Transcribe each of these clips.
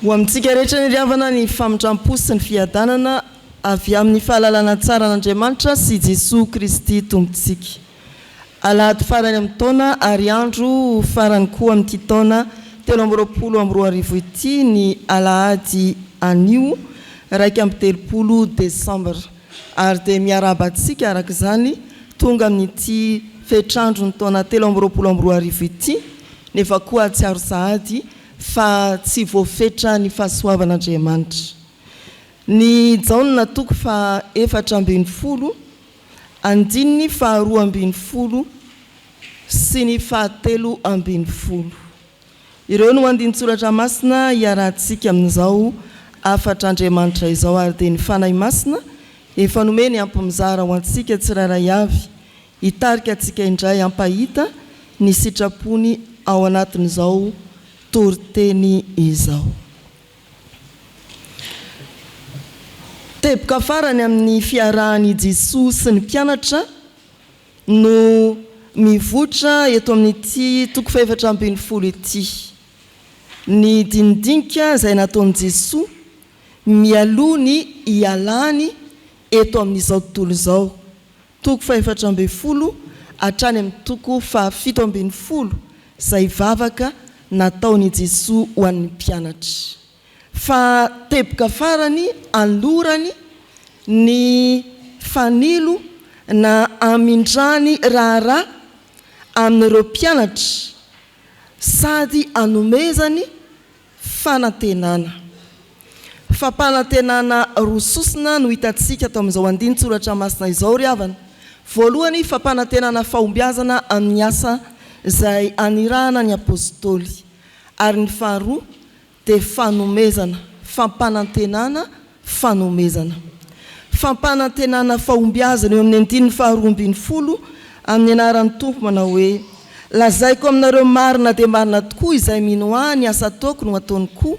Ho amintsika rehetra ny riavana ny famitram-po sy ny fiadanana avy amin'ny fahalalana tsara n'Andriamanitra sy Jesosy Kristy tompontsika. Alahady farany amin'ny taona ary andro farany koa amin'ity taona 2024 ity ny Alahady anio 30 Desambra ary dia miarabantsika araka izany tonga amin'ity fetrandro ny taona 2024 ity nefa koa tsiaro sahady fa tsy voafetra ny fahasoavan'Andriamanitra. Ny jaona toko fa 4 andininy fa 2 sy ny fa 3. Ireo no andin-tsoratra masina iarahantsika amin'izao afatr'Andriamanitra izao ary dia ny fanahy masina efa nomeny ampimizara ho antsika tsiraray avy hitarika antsika indray ampahita ny sitrapony ao anatin'izao toriteny izao. Teboka farany amin'ny fiarahan'i Jesosy sy ny mpianatra no mivoatra eto amin'ity toko fa 4 ity. Ny dindinika izay nataon'i Jesosy mialoha ny ialany eto amin'izao tontolo izao. Toko fa 4 hatrany amin'ny toko fa 7 izay vavaka nataon'i Jesosy ho an'ny mpianatra. Fa teboka farany alorany ny fanilo na amindrany raharaha amin'ireo mpianatra sady anomezany fanantenana. Fampanantenana rososina no hitantsika atao amin'izao andin-tsoratra masina izao ry havana. Voalohany fampanantenana fahombiazana amin'ny asa izay anirahana ny apôstôly ary ny faharoa dia fanomezana, fampanantenana fanomezana. Fampanantenana fahombiazana eo amin'ny 12 amin'ny anaran'ny tompo manao hoe lazaiko aminareo marina dia marina tokoa izay minoa ny asa ataoko no ataony koa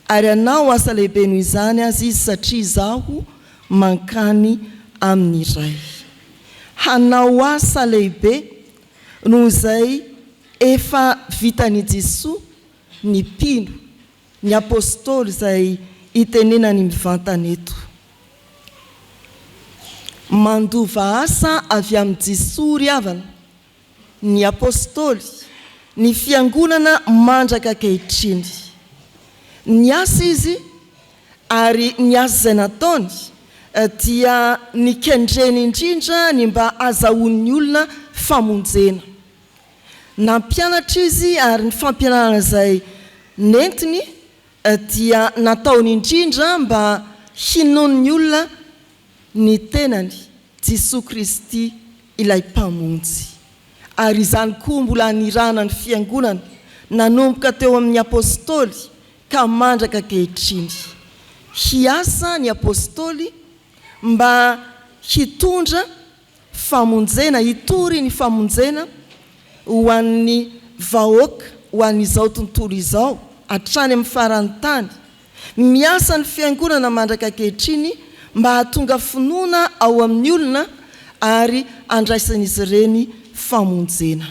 ary anao asa lehibe noho izany azy izy satria izaho mankany amin'ny iray. Hanao asa lehibe noho izay efa vitan'i Jesosy ny mpino ny apôstôly izay itenenany mivantana eto. Mandova asa avy amin'ny Jesosy ry havana ny apôstôly ny fiangonana mandraka ankehitriny. Ny asa izy ary ny asa izay nataony dia ny kendreny indrindra ny mba azahoan'ny olona famonjena. Nampianatra izy ary ny fampianarana izay nentiny dia nataony indrindra mba hinon'ny olona ny tenany Jesosy Kristy ilay mpamonjy. Ary izany koa mbola anirana ny fiangonana nanomboka teo amin'ny apôstôly ka mandraka ankehitriny. Hiasa ny apôstôly mba hitondra famonjena, hitory ny famonjena ho an'ny vahoaka ho an'izao tontolo izao hatrany amin'ny farany tany. Miasa ny fiangonana mandraka ankehitriny mba hahatonga finoana ao amin'ny olona ary andraisan'izy ireny famonjena.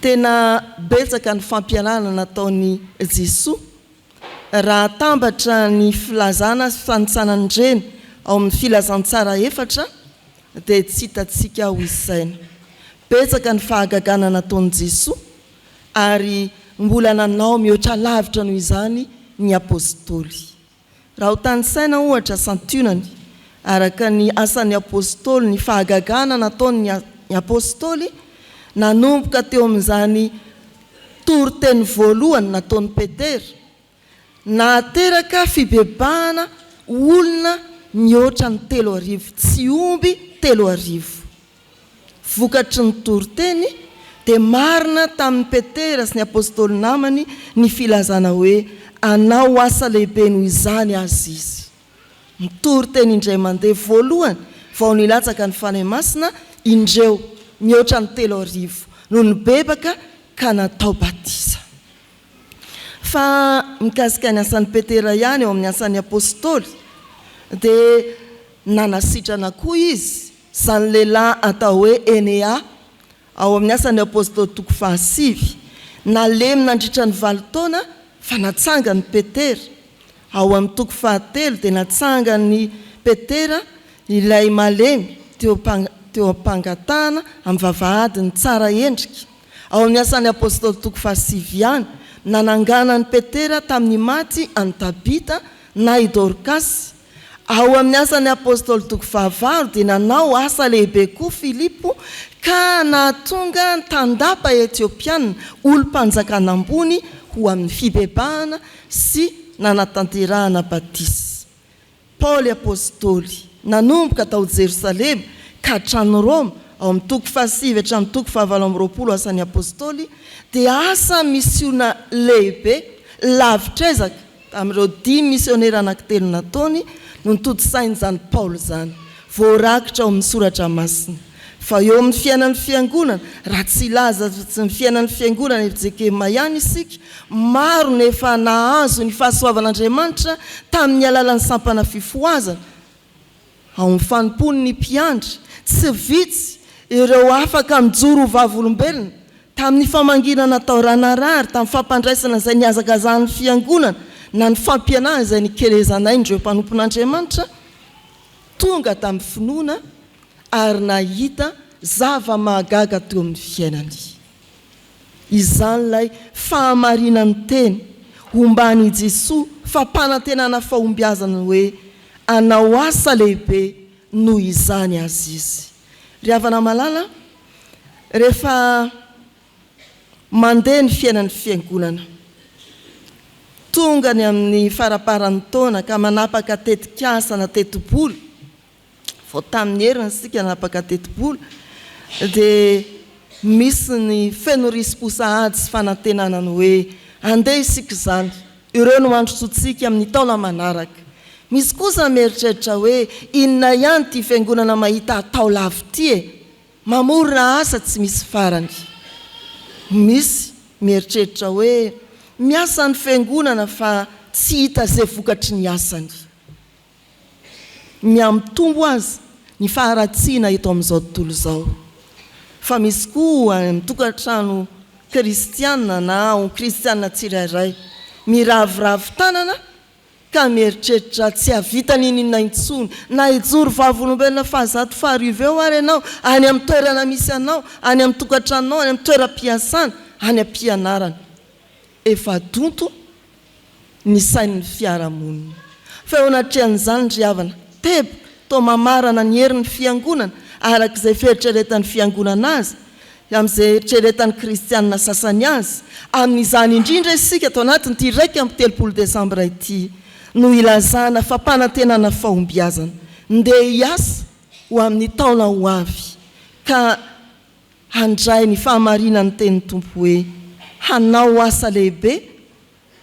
Tena betsaka ny fampianarana nataon'i Jesosy raha tambatra ny filazana sy fanitsanany ireny ao amin'ny filazantsara 4 dia tsy hitantsika ho isaina. Betsaka ny fahagagana nataon'i Jesosy ary mbola nanao mihoatra lavitra noho izany ny apôstôly. Raha ho tanisaina ohatra santionany araka ny asan'ny apôstôly ny fahagagana nataony ny apôstôly nanomboka teo amin'izany toriteny voalohany nataon'i Petera nateraka fibebahana olona mihoatra ny 3,000 tsy omby 3,000. Vokatry ny toriteny dia marina tamin'ny Petera sy ny apôstôly namany ny filazana hoe anao asa lehibe noho izany azy izy. Toriteny indray mandeha voalohany vao nilatsaka ny fanahy masina indreo mihoatra ny 3,000 no nibebaka ka natao batiza. Fa mikasika ny asan'ny Petera ihany eo amin'ny asan'ny apôstôly dia nanasitrana koa izy izany lehilahy atao hoe Enea ao amin'ny asan'ny apôstôly toko fa 5 nalemina nandritra ny 7 taona fa natsanga ny Petera. Ao amin'ny toko fahatelo dia natsanga ny Petera ilay malemy teo ampangatahana amin'ny vavahadiny tsara endrika. Ao amin'ny asan'ny apôstôly toko fahasivy ihany, nanangana ny Petera tamin'ny maty any Tabita na i Dorcas. Ao amin'ny asan'ny apôstôly toko fahavalo dia nanao asa lehibe koa Filipo ka nahatonga tandapa Etiopiana olo-mpanjakana ambony ho amin'ny fibebahana sy nanatanterahana batisy. Paoly apôstôly nanomboka tao Jerosalema ka hatrany Roma ao amin'ny toko fahasivy hatramin'ny toko fahavalo amby roapolo asan'ny apôstôly dia asa misiona lehibe lavitrezaka amin'ireo 10 misionera anankitelo nataony no nitodi-sain'izany Paoly zany, voarakitra ao amin'ny soratra masina. Fa eo amin'ny fiainan'ny fiangonana, raha tsy ilaza ny fiainan'ny fiangonana Fjkm ihany isika, maro nefa nahazo ny fahasoavan'Andriamanitra tamin'ny alalan'ny sampana fifoazana. Ao amin'ny fanompony ny mpiandry, tsy vitsy ireo afaka mijoro ho vavolombelona tamin'ny famanginana tao ranarary, tamin'ny fampandraisana izay niazakazahan'ny fiangonana na ny fampianana izay nikelezanay indreo mpanompon'Andriamanitra, tonga tamin'ny finoana ary nahita zava-mahagaga teo amin'ny fiainany. Izany lay fahamarinany teny hombany Jesoa fampanantenana fahombiazana hoe anao asa lehibe noho izany azy izy. Ry havana malala, rehefa mandeha ny fiainan'ny fiangonana, tonga ny amin'ny faraparan'ny taona ka manapaka tetikasa na tetiboly, vao tamin'ny heriny sika nanapaka tetiboly, dia misy ny fenorisposahady sy fanantenanany hoe andeha isika izany, ireo no androsotsika amin'ny taona manaraka. Misy kosa mieritreritra hoe inona ihany ty fiangonana mahita atao lavity e, mamorona asa tsy misy farany. Misy mieritreritra hoe miasa ny fiangonana fa tsy hita izay vokatry ny asany. Miamtombo azy ny faharatsiana eto amin'izao tontolo izao. Fa misy koa tokantrano kristiana na kristiana tsirairay miravoravo tanana ka mieritreritra tsy havita n'inona intsony na hijoro vavolombelona fahazato faharivo eo ary ianao any amin'ny toerana misy anao, any amin'ny tokantranonao, any amin'ny toeram-piasana, any am-pianarana. Efa donto ny sain'ny fiarahamonina. Fa eo anatrehan'izany ry havana, teboka toa mamarana ny herin'ny fiangonana arak'izay fieritreretan'ny fiangonana azy, amin'izay eritreretan'ny kristianina sasany azy, amin'izany indrindra isika tao anatiny ity 30 Desambra ity no ilazana fampanantenana fahombiazana, ndeha hiasa ho amin'ny taona ho avy ka handray ny fahamarinany teny Tompo hoe hanao asa lehibe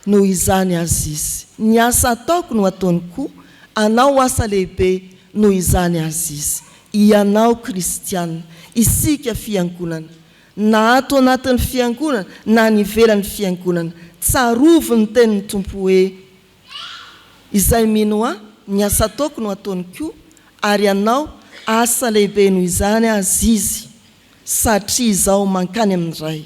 noho izany azy izy. Ny asa ataoko no ataony koa, hanao asa lehibe noho izany azy izy. Ianao kristianina, isika fiangonana, na ato anatin'ny fiangonana na ny ivelan'ny fiangonana, tsarovo ny tenin'ny Tompo hoe izay mino aho, ny asa ataoko no ataony koa, ary ianao asa lehibe noho izany azy izy, satria izao mankany amin'ny ray.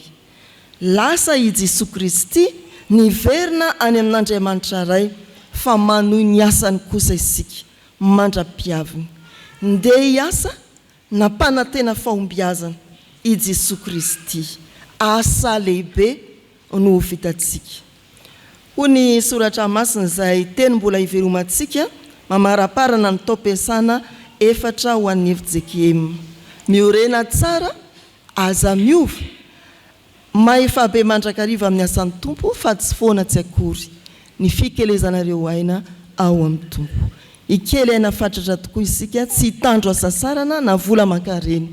Lasa i Jesosy Kristy niverina any amin'Andriamanitra ray, fa manohy ny asany kosa isika mandra-piaviny. Ndeha hiasa nampanantena fahombiazana i Jesosy Kristy, asa lehibe no vitantsika. Ho ny soratra masina izay teny mbola hivelomantsika, mamaraparana ny tao-piasana 4 ho an'ny Fjkm. Miorena tsara, aza miova, mahefa be mandrakariva amin'ny asan'ny Tompo, fa tsy foana tsy akory ny fikelezanareo aina ao amin'ny Tompo. Ikely aina fatratra tokoa isika, tsy hitandro asasarana na vola mankareny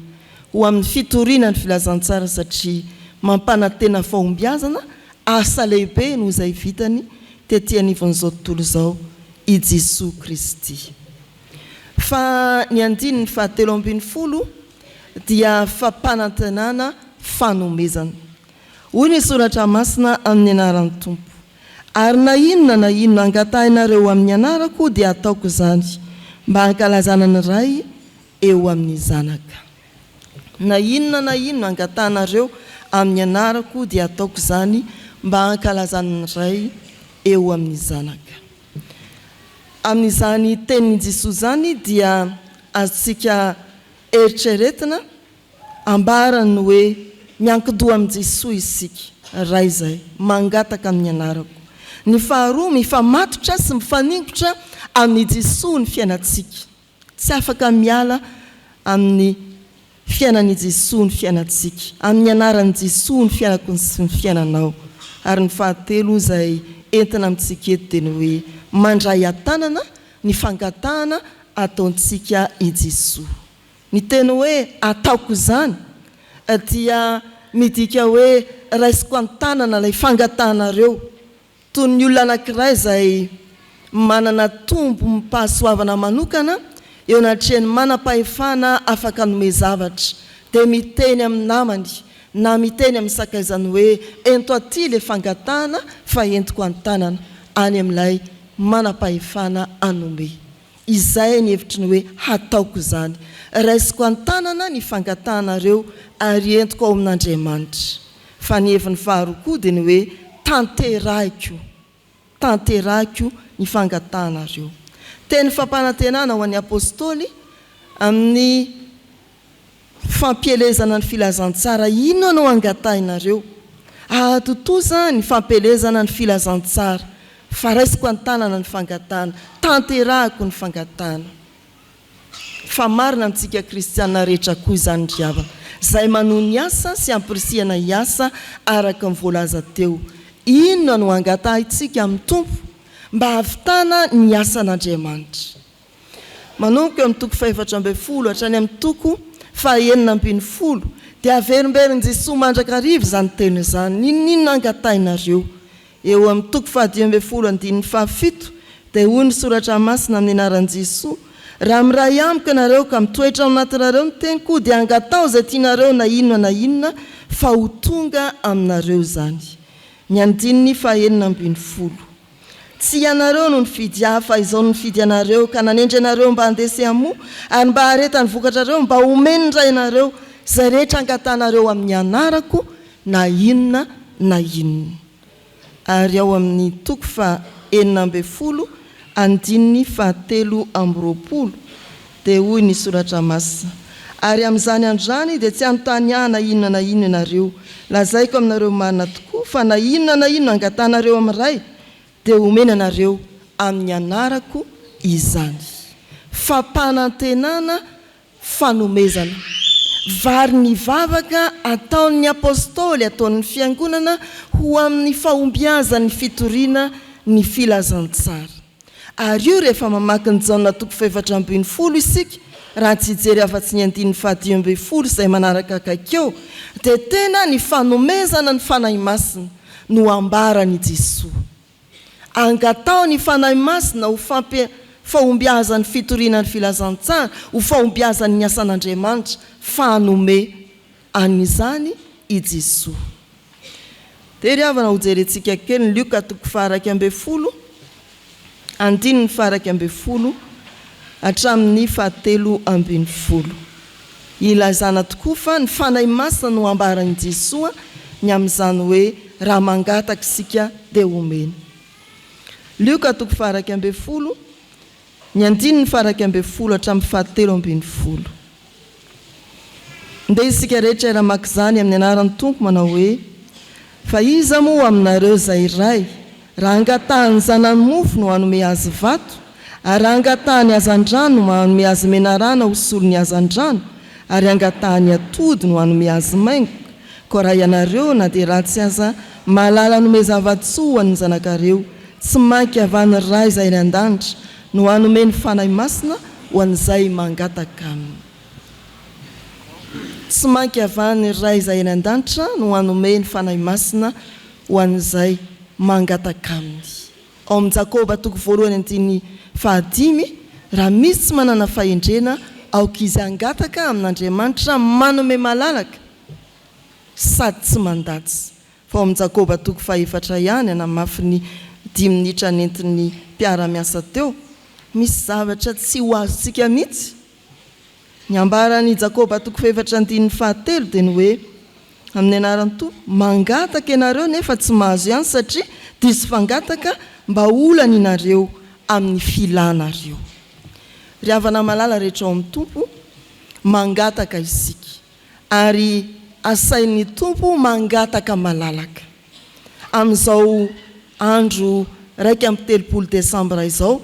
ho amin'ny fitoriana ny filazantsara, satria mampanantena fahombiazana asa lehibe no izay vitany tetỳ anivon'izao tontolo izao i Jesosy Kristy. Fa ny andiny ny 7 dia fampanantenana fanomezana. Hoy ny soratra masina amin'ny anaran'ny Tompo. Ary na inona angatahinareo amin'ny anarako dia ataoko izany, mba hankalazana ny ray eo amin'ny zanaka. Na inona angatahinareo amin'ny anarako dia ataoko izany, mba hankalazana ny ray eo amin'ny zanaka. Amin'izany tenin'i Jesosy zany dia azontsika eritreretina ambarany hoe miankidoha amin'i Jesosy isika ray izay mangataka amin'ny anarako. Ny faharoa mifamatotra sy mifaningotra amin'ny Jesosy ny fiainantsika. Tsy afaka miala amin'ny fiainan'i Jesosy ny fiainantsika, amin'ny anaran'i Jesosy ny fiainako sy ny fiainanao. Ary ny fahatelo izay entina amintsika eto dia ny hoe mandray atanana ny fangatahana ataontsika i Jesosy. Ny teny hoe ataoko izany dia midika hoe raisiko an-tanana ilay fangatahanareo, toy ny olona anankiray izay manana tombo mipahasoavana manokana eo anatrehany manam-pahefana afaka hanome zavatra, dia miteny amin'ny namany na miteny amin'ny sakaizany hoe ento aty ilay fangatahana fa entiko an-tanana any amin'ilay manam-pahefana hanome. Izay ny hevitry ny hoe hataoko izany, raisiko an-tanana ny fangatahanareo ary entiko ao amin'Andriamanitra. Fa ny heviny faharoa koa dia ny hoe tanterahiko ny fangatahanareo. Teny fampanantenana ho an'ny apôstôly amin'ny fampielezana ny filazantsara. Ino no angatahinareo? Ahatotoza ny fampielezana ny filazantsara, fa raisiko an-tanana ny fangatahana, tanterahako ny fangatahana. Fa marina amintsika kristiana rehetra koa izany ry havana, izay manohy ny asa sy ampirisihana hiasa araka ny voalaza teo. Inona no angatahintsika amin'ny tompo mba havitana ny asan'Andriamanitra? Manomboka amin'ny toko 412 hatrany amin'ny toko 9:10 dia averimberin' Jesosy mandrakariva izany teny izany. Inona angatahinareo? Eo amin'ny toko 10:17 dia hoy ny soratra masina amin'ny anaran'i Jesosy: raha miray amiko ianareo ka mitoetra ao anatinareo ny teniko dia angatao izay tianareo na inona fa ho tonga aminareo izany. Ny andininy 9:10. Tsy ianareo no nifidy ahy fa izao no nifidy anareo ka nanendry anareo mba handese amo ary mba hareta ny vokatrareo mba homeny ny ray anareo izay rehetra angatahanareo amin'ny anarako na inona. Ary ao amin'ny toko 9:20 andininy 7:20 dia hoy ny soratra masina: ary amin'izany androany dia tsy anontany ahy na inona ianareo, lazaiko aminareo marina tokoa fa na inona angatahanareo amin'ny ray dia homena anareo amin'ny anarako izany. Fampanantenana, fanomezana, vary ny vavaka ataon'ny apôstôly, ataon'ny fiangonana ho amin'ny fahombiazan'ny fitoriana ny filazantsara. Ary io rehefa mamaky ny Jaona toko 4:20 isika, raha tsy hijery afa-tsy ny andininy 10:20 izay manaraka akaikeo, dia tena ny fanomezana ny fanahy masina no ambaran'i Jesosy. Angatao ny fanahy masina ho fahombiazan'ny fitoriana ny filazantsara, ho fahombiazan'ny asan'Andriamanitra, fanome an'izany i Jesosy. Dia ry havana ho jerentsika kely ny Luka toko 2:10 andininy 2:10 hatramin'ny 7:20. Ilazana tokoa fa ny fanahy masina no ambaran'i Jesosy ny amin'izany hoe raha mangataka isika dia homeny. Luka toko 2:10 ny andininy 2:10 hatramin'ny 7:20. Ndeha isika rehetra raha maka izany amin'ny anaran'ny Tompo manao hoe: fa iza moa aminareo izay iray raha angatahany zanany mofo no hanome azy vato, ary angatahany azan-drano no hanome azy menarana ho solony azan-drano, ary angatahany atody no hanome azy maingo. Ko raha ianareo na dia ratsy aza mahalala hanome zava-tsoa ho an'ny zanakareo, tsy mainky avany ray izay ny an-danitra no hanome ny fanahy masina ho an'izay mangataka aminy. Tsy mainky avany ray izay ny an-danitra no hanome ny fanahy masina ho an'izay mangataka aminy. Ao amin'ny Jakoba toko 1:5, raha misy tsy manana fahendrena aoka izy angataka amin'Andriamanitra manome malalaka sady tsy mandatsy. Fa ao amin'ny Jakoba toko 4 ihany anamafy ny 10 minitra nentin'ny mpiara-miasa teo, misy zavatra tsy ho azontsika mihitsy. Ny ambaran'ny Jakoba toko 4:7 dia ny hoe amin'ny anaran'ny Tompo: mangataka ianareo nefa tsy mahazo ihany satria diso fangataka mba olana inareo amin'ny filanareo. Ry havana malala rehetra ao amin'ny tompo mangataka isika ary asain'ny tompo mangataka malalaka. Amin'izao andro 1 Desambra izao,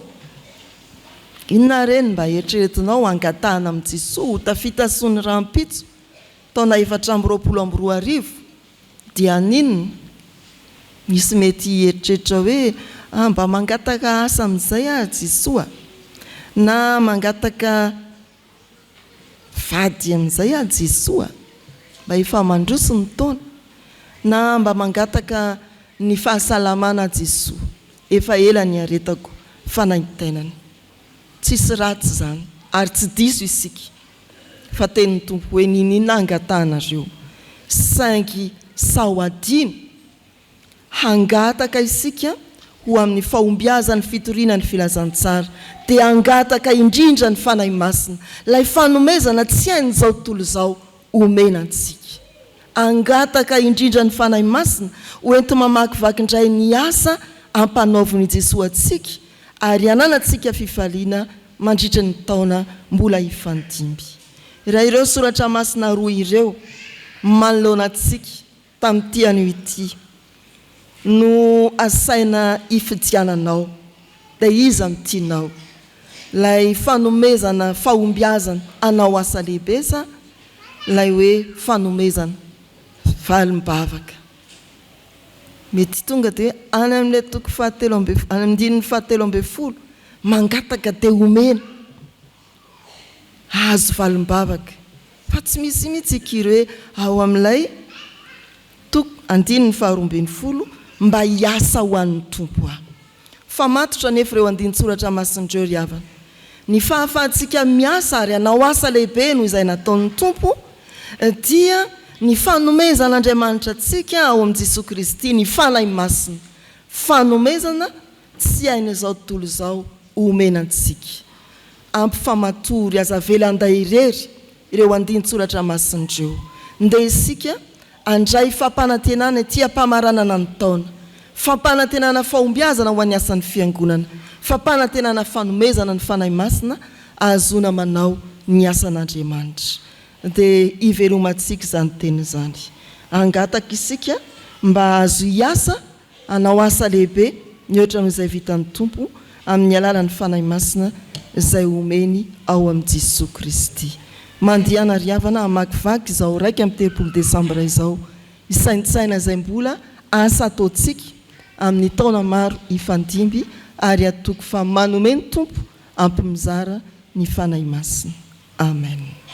inona reny mba eritreretinao angatahana amin'ny Jesoa ho tafita sony rahampitso taona 420 dia ninona? Misy mety eritreritra hoe mba mangataka asa amin'izay Jesoa, na mangataka vady amin'izay Jesoa mba efa mandroso ny taona, na mba mangataka ny fahasalamana Jesoa efa ela ny aretako fanaintainany. Tsisy ratsy zany ary tsy diso isika fa tenin'ny tompo hoe ninina angatahanareo saingy sahoadino hangataka isika ho amin'ny fahombiazany fitoriana ny filazantsara, dia angataka indrindra ny fanahy masina, lay fanomezana tsy hain'izao tontolo izao omenantsika. Angataka indrindra ny fanahy masina hoenti mamakivaky indray ny asa ampanaoviny Jesoa antsika ary ananantsika fifaliana mandritra ny taona mbola hifandimby. Raha ireo soratra masina roa ireo manoloanantsika tamin'ity anio ity no asaina ifidiananao, dia iza amitianao? Lay fanomezana fahombiazana anao asa lehibe sa lay hoe fanomezana valim-bavaka? Mety tonga dia any amin'ilay toko 17 mangataka dia omena azo valim-bavaka, fa tsy misy mihitsy ikiry hoe ao amin'ilay toko 19 mba hiasa ho an'ny tompo fa matotra nefa ireo andinitsoratra masindreo ry havana. Ny fahafahantsika miasa ary anao asa lehibe noho izay nataon'ny tompo dia ny fanomezan'Andriamanitra antsika ao amin'i Jesoa Kristy, ny fanahy masina, fanomezana tsy hain'izao tontolo izao omenantsika. Ampifamatory azavela anday irery ireo andinitsoratra masindreo, ndeha isika andray fampanantenana ety ampamaranana ny taona, fampanantenana fahombiazana ho an'ny asan'ny fiangonana, fampanantenana fanomezana ny fanahy masina ahazona manao ny asan'Andriamanitra. Dia ivelomantsika izany teny izany, angataka isika mba azo hiasa anao asa lehibe mihoatra nohizay vitan'ny tompo amin'ny alalan'ny fanahy masina izay omeny ao amin'i Jesoa Kristy. Mandihana ry havana hamakivaky izao 1 Desambra izao, isaintsaina izay mbola asa ataontsika amin'ny taona maro hifandimby ary atoko fa manome ny tompo ampy mizara ny fanahy masina. Amen.